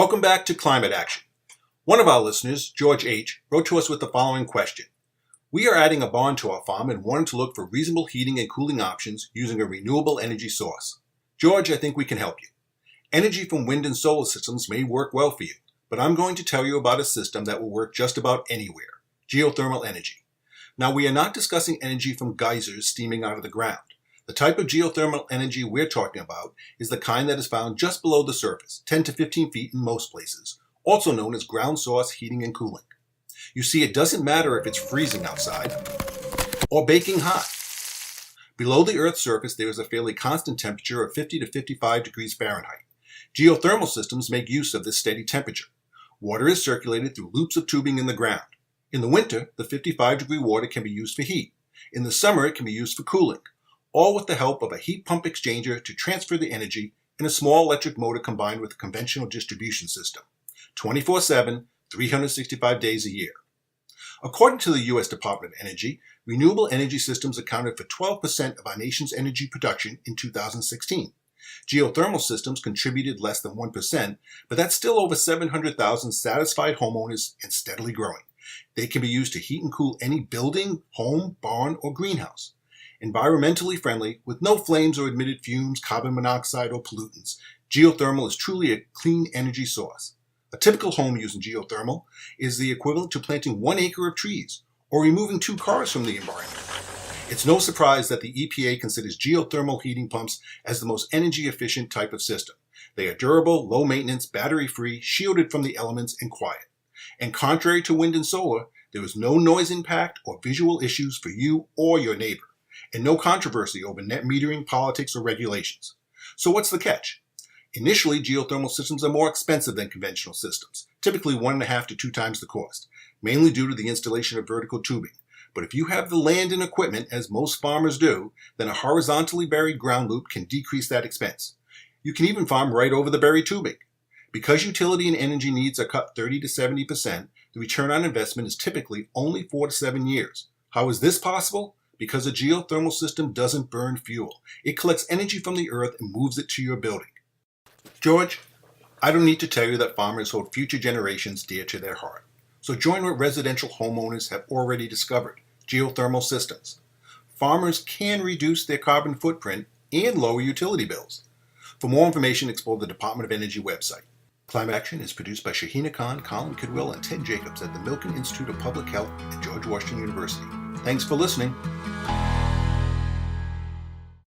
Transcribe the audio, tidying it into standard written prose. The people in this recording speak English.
Welcome back to Climate Action. One of our listeners, George H., wrote to us with the following question. We are adding a barn to our farm and wanted to look for reasonable heating and cooling options using a renewable energy source. George, I think we can help you. Energy from wind and solar systems may work well for you, but I'm going to tell you about a system that will work just about anywhere, geothermal energy. Now, we are not discussing energy from geysers steaming out of the ground. The type of geothermal energy we're talking about is the kind that is found just below the surface, 10 to 15 feet in most places, also known as ground source heating and cooling. You see, it doesn't matter if it's freezing outside or baking hot. Below the Earth's surface, there is a fairly constant temperature of 50 to 55 degrees Fahrenheit. Geothermal systems make use of this steady temperature. Water is circulated through loops of tubing in the ground. In the winter, the 55-degree water can be used for heat. In the summer, it can be used for cooling, all with the help of a heat pump exchanger to transfer the energy and a small electric motor combined with a conventional distribution system, 24/7, 365 days a year. According to the U.S. Department of Energy, renewable energy systems accounted for 12% of our nation's energy production in 2016. Geothermal systems contributed less than 1%, but that's still over 700,000 satisfied homeowners and steadily growing. They can be used to heat and cool any building, home, barn, or greenhouse. Environmentally friendly, with no flames or emitted fumes, carbon monoxide, or pollutants, geothermal is truly a clean energy source. A typical home using geothermal is the equivalent to planting 1 acre of trees or removing 2 cars from the environment. It's no surprise that the EPA considers geothermal heating pumps as the most energy-efficient type of system. They are durable, low-maintenance, battery-free, shielded from the elements, and quiet. And contrary to wind and solar, there is no noise impact or visual issues for you or your neighbor, and no controversy over net metering, politics, or regulations. So what's the catch? Initially, geothermal systems are more expensive than conventional systems, typically 1.5 to 2 times the cost, mainly due to the installation of vertical tubing. But if you have the land and equipment, as most farmers do, then a horizontally buried ground loop can decrease that expense. You can even farm right over the buried tubing. Because utility and energy needs are cut 30 to 70%, the return on investment is typically only 4 to 7 years. How is this possible? Because a geothermal system doesn't burn fuel. It collects energy from the earth and moves it to your building. George, I don't need to tell you that farmers hold future generations dear to their heart. So join what residential homeowners have already discovered, geothermal systems. Farmers can reduce their carbon footprint and lower utility bills. For more information, explore the Department of Energy website. Climate Action is produced by Shahina Khan, Colin Kidwell, and Ted Jacobs at the Milken Institute of Public Health at George Washington University. Thanks for listening.